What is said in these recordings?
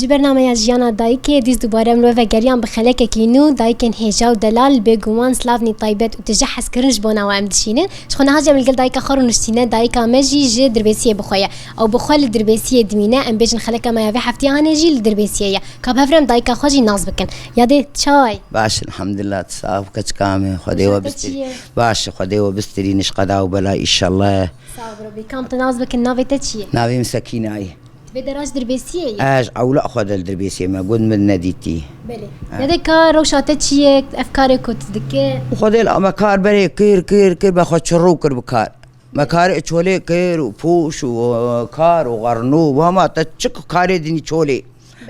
برنامه جیانا دایکی دیز دوباره مروه گریان بخلک کینو دایکن هجا و دلال بگوان سلافنی طیبت و تجهز کرنج بونا و امدشینه شخونه هاجم الگل دایکا خارو نشتینه دایکا مجی جه دربیسیه بخویا او بخوال دربیسیه دمینه ام بیجن خلک ما یوی هفتی آنه جیل دربیسیه کاب هفرم دایکا خوشی ناز بکن یاده چای باش الحمد لله تصاف كتكامي خدي وبستري باش خدي وبستري نشقدا وبلا ان شاء الله صابر بكم تناز بكن نافي تشي ناوي مسكينه اي بدراج دربيسيه اج او لا خد الدربيسي ما قد من ناديتي بله يدك روشات تشي افكارك وتدك خدي المكار بري كير باخد شروكر بكار مكار تشولي كير وبوش وكار وغرنو وما تشك كاري دني تشولي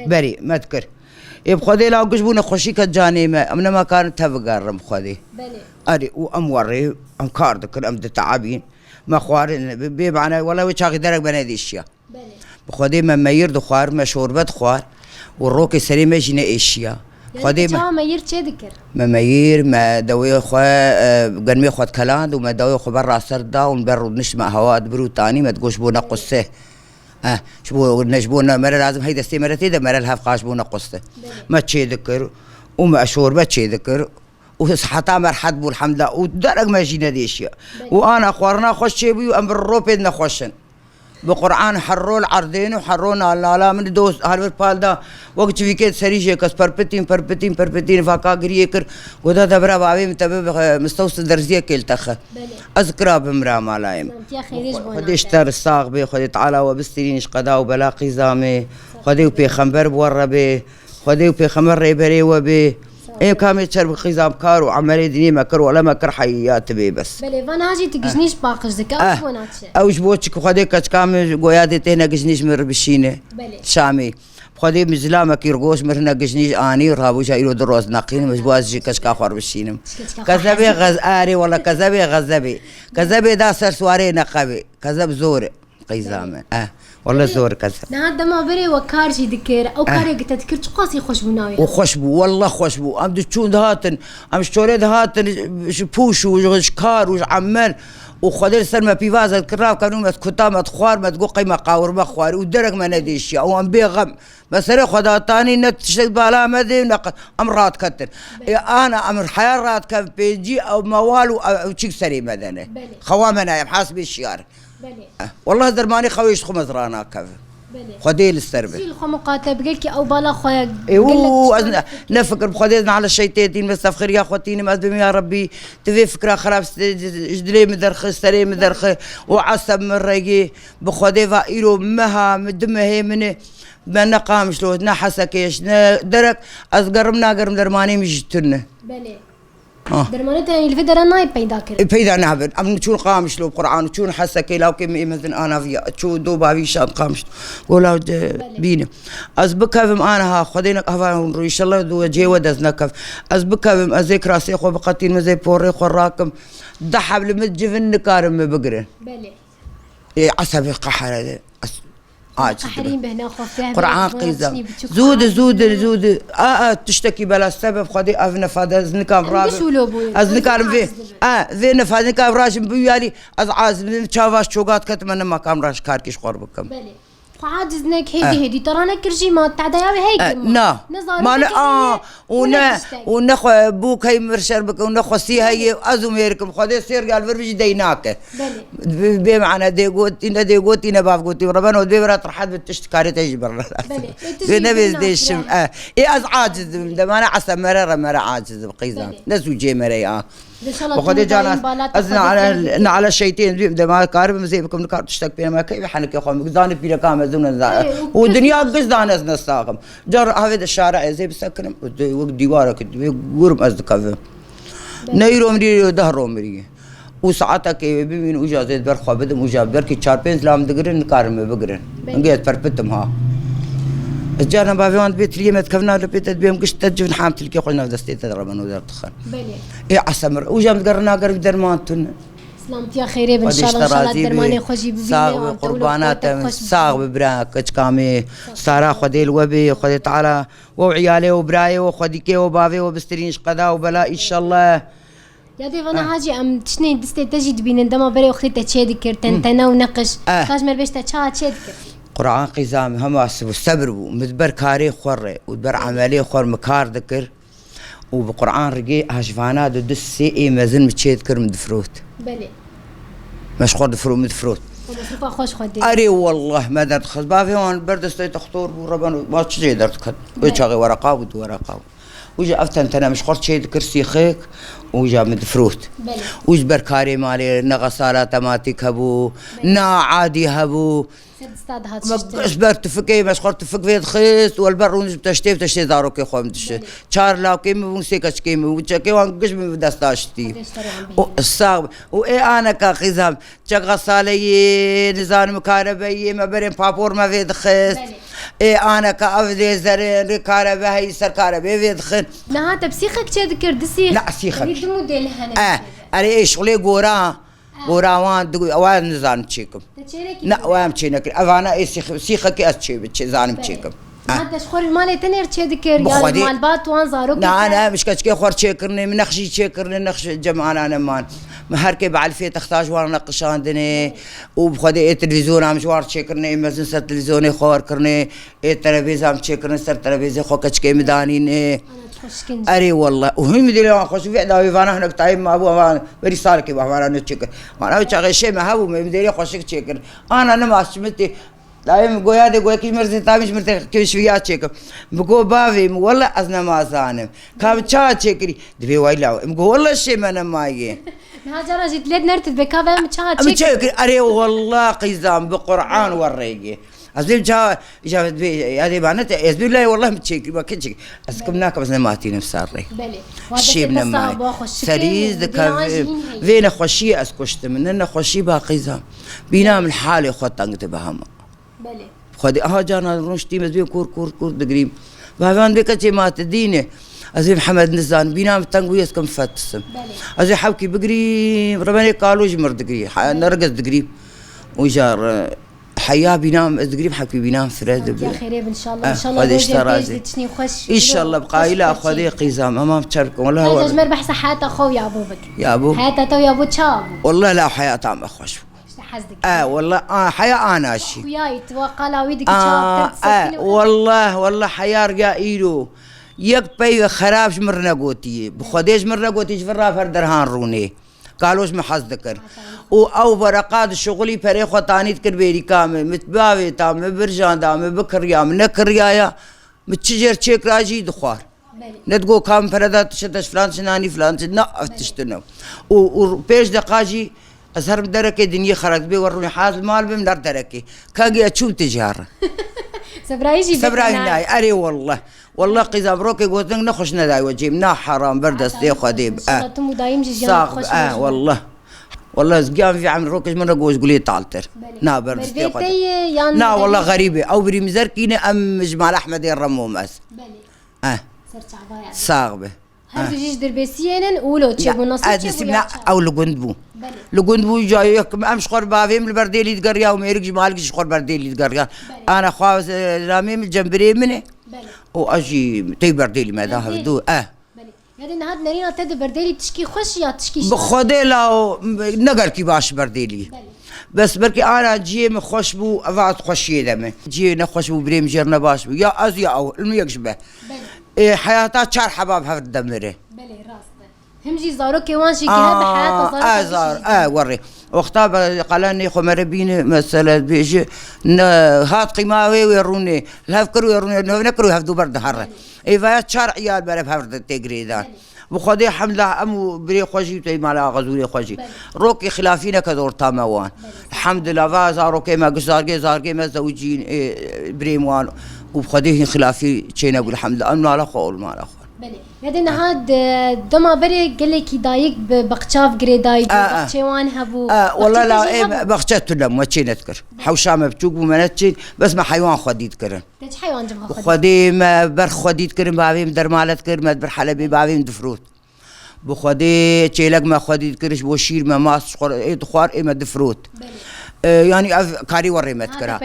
بري ما تكر بخدي لا قشبونا خوشي كجاني ما امنا ما كانت تفقرم خدي بله اري واموري ام كار ذكر ام تعابين ما خوار بمعنى والله وشاغي درك بنادي اشياء بله بخدي ما مير خوار ما شوربت خوار والروكي سليمه جينا اشياء خدي ما مير تشي ذكر ما مير ما دوي خوا قرمي خد كلاند وما دوي خو برا سردا ونبرد نشمع هواء برو تاني ما تقوش بونا قصه شبو نجبونا مرة لازم هيدا استمرتي ده مرة الهف قاشبونا قصة ما تشي ذكر وما شوربة تشي ذكر وصحتا مرحد بو الحمد لله ودرج ما جينا دي اشياء وانا اخوارنا خوش شيبي وامر الروبيد نخوشن بقرآن حرول عرضين وحرون على من دوست هالور بالدا وقت ويكيد سريجه كس بربتين فاكا غريكر ودا دبره باوي متبب مستوصل درزيه كلتخ اذكر بمرا مالايم خدي اشتر الساق بي خدي تعالى وبسترينش قدا وبلا قزامي خدي وبيخمبر بوربي خدي وبيخمر ريبري وبي ايه كامل شرب خزام كار وعملي دني ما كر ولا ما كر حيات بي بس بله وانا هاجي تجنيش باقش ذكاء وناتش اوش بوتشك خدي كاش كامل قيادي تينا جنيش مر بشينه شامي خدي مزلامه كيرغوش مرنا جنيش اني رابوش ايرو دروز ناقين مجبواز جي كاش كاخور بشينم كذبي غزاري ولا كذبي غزبي دا سر سواري نقبي كذب زور قيزامه والله زور كذا نهاد ما بري وكارجي ذكر او كاري قلت تذكر قاسي خوشبوناوي وخشبو والله خشبو ام دشون هاتن ام شتوريد هاتن شبوش وشكار وعمال وخدر سلمى بيفاز الكراف كانوا مسكوتا خوار ما تقول قيمه قاور ما خوار ودرك ما نديش او ام بيغم بس ري خدا تاني نتشد بالا مدي امرات كتر انا امر حياه رات كان بيجي او موال او تشيك سري مدنه خوامنا حاسب الشيار والله درماني خويش خمس رانا كف خديل السربة شيل خو مقاتب قلك او بالا خويا ايوه نفكر بخدينا على الشيطان مستفخر يا اخوتيني مقدم يا ربي تفي فكره خراب جدري مدرخ سري مدرخ وعصب من ريقي بخدي فايرو مها مدمه من ما قامش له نحسكيش درك ازقرمنا قرم درماني مجتنا بلي درمانته الفيدرا ناي بيدا كر بيدا نعبر ام تشون قامش له قران تشون حسكي لو كم مثلا انا في تشو دوبا في شان قامش ولا بينا ازبكهم انا خدينا قهوه ان شاء الله دو جي ودزنا كف ازبكهم ذكرى سيخو بقتين مزي بوري خراكم ضحب لمجفن كارم بقرن بلي عصبي قحر قحرين بهنا خوفها قرآن قيزة زود تشتكي بلا سبب خدي أفنى فادا زنكام راب أزنكام في ذي نفادا زنكام راش بيالي أزعاز شافاش شوقات كتمنى ما كام راش كاركيش قربكم عاجزنك هدي ترانا كرجي ما تعدى هيك نا ما ونخ بوك هي مرشر بك ونخ سي هي ازوميركم خدي سير قال بربج ديناك بمعنى ديغوتي نبافغوتي ربنا ودبر ترحد بتشتكاري تجبر بنبي ديش اي از عاجز ما انا عسى مرة عاجز بقيزان نزو جي مريا وخدي جانا أزنا على الشيطان ما كارب مزيبكم نكار تشتك بينا ما كيف حنك يا أخوان مقدان بينا كام زون ذا ودنيا قصدان أزنا الساقم جار هذا الشارع زي بسكرم وديوارك قرب أزدكافه نيرو مري دهرو مري وساعتك بمن وجازت برخوا بدم وجاب بركي شاربين لام دقرن كارم بقرن نجيت فربتم ها جانا بافيان بيت لي متكفنا لبيت بيهم قشت تجفن حامت لك قلنا دستي تضربن ودار تخن بلي اي عسمر وجام قرنا قرب درمانتن سلامت يا خيري ان شاء الله درماني خوشي ببيني صاغ قربانات صاغ ببراك كامي سارا خدي الوبي خدي تعالى وعيالي وبراي وخدي كي وبافي وبسترينش قدا وبلا ان شاء الله يا دي فانا حاجي ام تشني دستي تجد بين عندما بري وقتي تشي ذكر تنتنا ونقش كاش مر بيش تشا تشي ذكر قرآن قزام هماس والصبر ومدبر كاري خور ودبر عملي خور مكار ذكر وبقرآن رقي هاشفانا دسي اي مازن متشيد كر مدفروت بلي مش خور دفرو مدفروت ومصروفها خوش خدي اري والله ما درت خز بافي هون بردستي تخطور وربنا ما تشي درت كد وجاغي ورقه ود ورقه وجا افتن انا مش خور شي كرسي خيك وجا مدفروت وجبر كاري مالي نغسالات ماتيك هبو نا عادي هبو استاذ هاد شبرت فكي مش خورت فك فيد خيس والبرونج بتشتي دارو كي خوم تشتي چار لاو كي موسيقى كي وچكي وان قش من دستاشتي الصاغ واي انا كخزام غسالي نظام كهربائي ما برين بابور ما فيد خيس اي انا كافدي زرين كهربائي سر كهربائي فيد خن لا تبسيخك تذكر دسيخ لا سيخك ريد موديل هنا اري شغلي غورا وراوان دقوا اوان نزان تشيكم لا وام تشينك افانا اي سيخه كي اتشي بتشزان تشيكم هذا شخور المال تنير تشذكر يا المالبات وان زاروك لا انا مش كتشكي خور تشيكرني من نخشي تشيكرني نخش جمعنا انا مان مهركي بعلفيه تختاج وانا نقشان دني وبخدي التلفزيون عم شوار تشيكرني مزن سر تلفزيوني خور كرني التلفزيون عم تشيكرني سر تلفزيون خو كتشكي مدانين اري والله وهم مدري خوش في عدا فانا هناك تايم ما ابو بري صارك وانا نتشكر وانا بشغل شيء ما هو مدري خوشك تشكر انا ما شمتي دايم قويا دي قويا كي مرزي تامش مرتي كيف شويه تشكر بقول بافي والله ازنا ما زانم كم تشا تشكري دبي ويلا بقول والله شيء ما انا ماي هاجر جيت ليد نرت بكافه تشكر اري والله قيزام بقران وريقي أزيم جا هذه معناتها يزبي الله والله متشكر ما كنتش أسكبناك بس نماتي نفس الري بلي شيء من ما سريز فين خوشي أسكشت مننا خوشي باقي زام بينام الحالة خد تنقت بهما بلي خدي جانا رنشتي مزبي كور دقريم بهمان بكتشي ما تدينه أزيم محمد نزان بينام تنقوي يسكن فتسم أزيم حبكي بقريم ربنا قالوا جمر دقريم نرقص دقريم وجار حياه بينام قريب حكي بينام فراد يا خير ان شاء الله ان شاء الله تشني خوش ان شاء الله بقى الى اخذي قزام امام تشارك والله هو جمر بحث حياه اخو يا ابو بك يا ابو حياته تو يا ابو تشاب والله لا حياه طعم اخوش حزدك والله حياه انا شي وياي توقع لا ويدك تشاب والله حياه رجا ايدو يك بي خرابش مرنا قوتي بخديش مرنا قوتي فرا فردرهان روني قالوش محز ذكر او برقات شغلي فريق وطانيت كربيري كامل متباوي تام برجان دام بكريا منكريا متشجر تشيك راجي دخوار نتقو كام فردات تشتش فلان شناني فلان نا تشتنو وبيش دقاجي ازهر دركه دنيا خرجت بي وروني حاز المال بمدار دركه كاجي اتشوم تجاره سبرايجي ناي اري والله قزام روكي قلت لك نخش نداي وجيبنا حرام بردس دي خديب دايم جي والله زقام في عمل روكش من رقوش قولي طالتر نا بردس دي خديب نا والله غريبة او بري مزركيني ام جمال احمد الرموم اس بلي صاغبه هل تجيش دربيسيين ولو تشيبو نصيب او لقندبو جاي امش خور بافيم البرديلي تقريا وميرك جمالك شخور برديلي تقريا انا خاوس راميم الجنبري مني واجي تي برديلي ما ذا هدو يعني نهاد نرينا تد برديلي تشكي خوش يا تشكي بخدي لا نقر كي باش برديلي بس بركي انا جي مخوش بو افات خوشي دمه جي نخوش بو بريم جرنا باش بو يا از يا او الميكشبه حياتها شار حباب هفد دمره بلي راسته هم جي زارو كيوان شي كده بحياته زار وري وقتها قالني خمر بيني مثلا بيجي هات قيماوي ويروني الهفكروا يروني نكروا هفدو برد هره اي فات شار عيال برف هفد تجريدان وخدي حمله امو بري خوجي تي مالا غزوري خوجي روكي خلافينا كدور تاموان الحمد لله فازارو كيما زارجي ما زوجين بريموان وبخديه خلافي تشينا اقول الحمد لله ما لا خول ما لا خول بلي بعدين هاد دما بري قال لك دايق بقشاف جريداي بقشوان هبو والله لا ايه بقشت لهم وتشين اذكر حوشامه بتوق ومنتشي بس ما حيوان خديت كرن تج حيوان جبها خدي ما بر خديت كرن بابيم درمالت كر ما بر حلبي بابيم دفروت بخدي تشيلك ما خديت كرش بوشير ما ماس ايه دخوار ايه ما دفروت يعني كاري وريمت كرا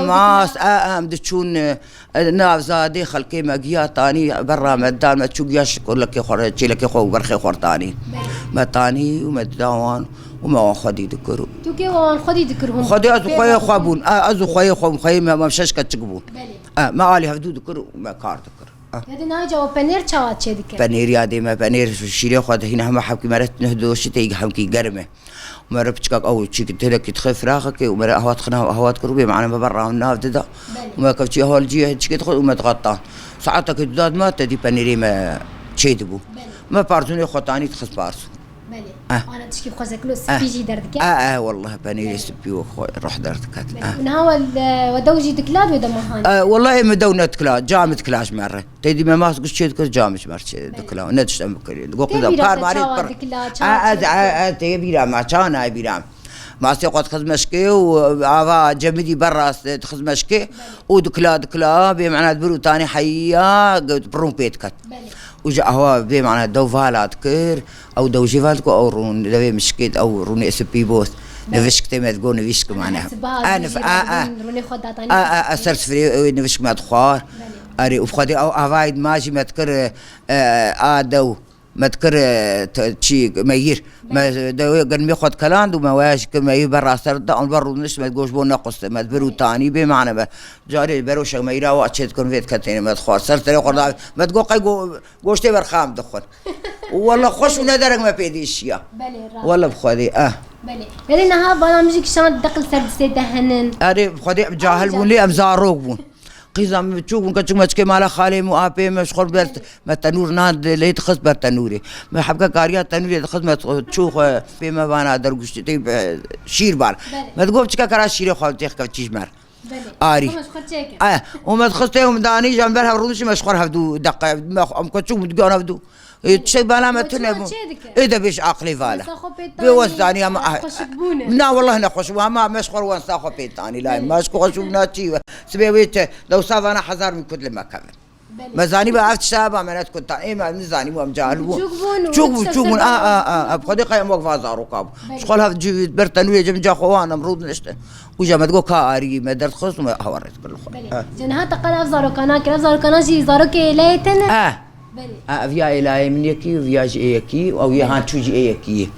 ماس مدتشون ناف زادي خلقي ماجيا تاني برا مدان ما تشوق ياش يقول لك يخور تشيلك يخو برخي خور تاني ما تاني ومداوان وما خدي ذكروا تو كي وان خدي ذكرهم خدي ازو خويا خابون ازو خويا خو ما مشاش كتشقبون ما علي هفدو ذكر ما كار ذكر هذا ناجا وبنير تشاوات شي ذكر بنير يادي ما بنير شيري خد هنا هم حبكي مرت نهدو شتي حمكي قرمه مرة بتشكاك أو شيء قلت لك تخف فراخك ومرة أهوات خنا أهوات كروبي معنا برا والنافذ ده وما كفتي أهوال جيه شيء تدخل وما تغطى ساعتك الداد ما تدي بنيري ما شيء تبو ما بارزوني خطاني تخص بارزو أنا تشكي بخزك لو سبيجي دردك والله بنيري سبي روح دردك نهاول ودوجي دكلاد ودا مهان والله مدونة كلاد جامد كلاش مرة تدي ما ماسك شيء كذا جامد مرة دكلا ندش أمكري تقول كذا كار ماري تبي ما كان أي بيرام ما سيقعد خز مشكي وعفا جمدي برا تخز مشكي ودكلا بمعنى برو تاني حيا برون بيتكت وجا هو بمعنى دو فالات كير او دو جيفالكو او رون دبي مشكيت او روني اس بي بوث نفشك تما تقول نفشك معناها روني خد عطاني اثرت في نفشك ما تخوار اري وفخدي او افايد ماشي ما تكر ادو ما تكر تشي مير ما دو قال ميخد كلاند وما واش كما يبرا سرد اون برو نش ما تقولش بو نقص ما تبرو تاني بمعنى جاري بروش ما يرا واتشت كون فيت كتين ما تخوار سرت قرد ما تقول قاي غوشتي برخام دخل والله خوش وندرك ما بيديش يا والله بخدي بلي لانها برامجك شان دقل سرد سيدهنن اري بخدي جاهل ولي امزاروك بون قيزام تشوف كتشوف مشكي مالا خالي مو ابي مشغول بس ما تنور ناد اللي تخص بالتنوري ما حبك كاريات تنوري تخص ما تشوف فيما بانا درقش تي شير بار ما تقول تشكا كرا شير خالتي كتشيش مر اري وما تخصتهم داني جنبها رودش مشغول هفدو دقه ام كتشوف تقول هفدو تشي بالا ما تنبو اذا بيش عقلي فالا بيوزعني لا والله نخش وما مشغول وانساخو بيتاني لا ما شكو شوفنا تشي سبيويت لو صاف انا حذر من كل مكان مزاني بعرفت شابه منات كنت ما مزاني وام جالبون تشوفون ابقى قايم وقفه زاروكاب شغل هذا جي برتنويه جم جا خوانا مرود نشته وجا ما تقول كاري ما درت خص ما هورت كل خو جنها تقل افزاروكانا جي زاروكي ليتن فيا إلهي من يكي وفيا جي يكي أو يهان شو جي يكي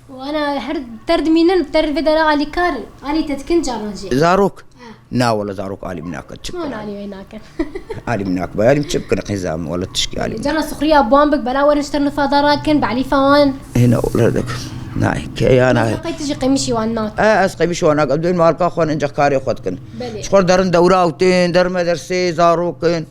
وأنا ترد مينن ترد بدل علي كار علي تتكن جارنجي زاروك نا ولا زاروك علي مناك شلون علي ويناك علي مناك بيالي مشبكن حزام ولا تشكي علي جانا سخرية أبوان بك بلا ورنشتر نفاضراكن بعلي فوان هنا ولا ذاك ناي كي أنا قيت تجي قميشي واناك قميشي واناك أبدين مالك أخوان إنجا كاري خدكن شكر درن دورا وتين در مدرسة زاروكن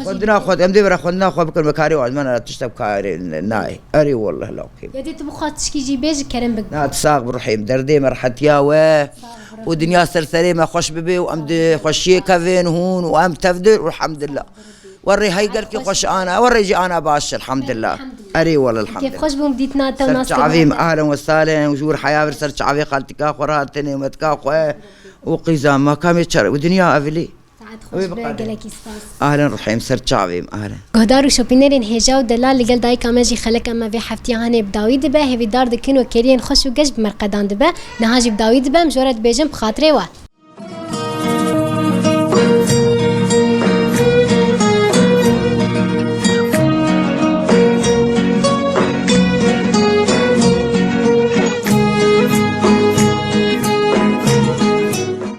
خدنا خد أمدي برا خدنا خد بكل مكاري وعندنا تشتب كاري ناي أري والله لا كيف يدي تبغى تشكي جي بيج كرم بك نا تساق برحيم دردي مرحت يا ودنيا سرسري ما خوش ببي وأمدي خوشي كافين هون وأم تفدر والحمد لله وري هاي قالك خوش أنا وري جي أنا باش الحمد لله أري والله الحمد لله كيف خوش بمديتنا تناس سرت عظيم أهلا وسهلا وجور حياة سرت عظيم خالتك أخوراتني ومتكاخو وقيزام ما كم يتشر ودنيا أفلي اهلا رحيم سر شعبي اهلا قهدار شوبينرين هجاو دلال لقل داي كامجي خلك اما في حفتي هاني بداوي دبه هبي دار دكن وكريين خوش وقش بمرقدان دبه نهاجي بداوي دبه مجورد بيجم بخاطري وات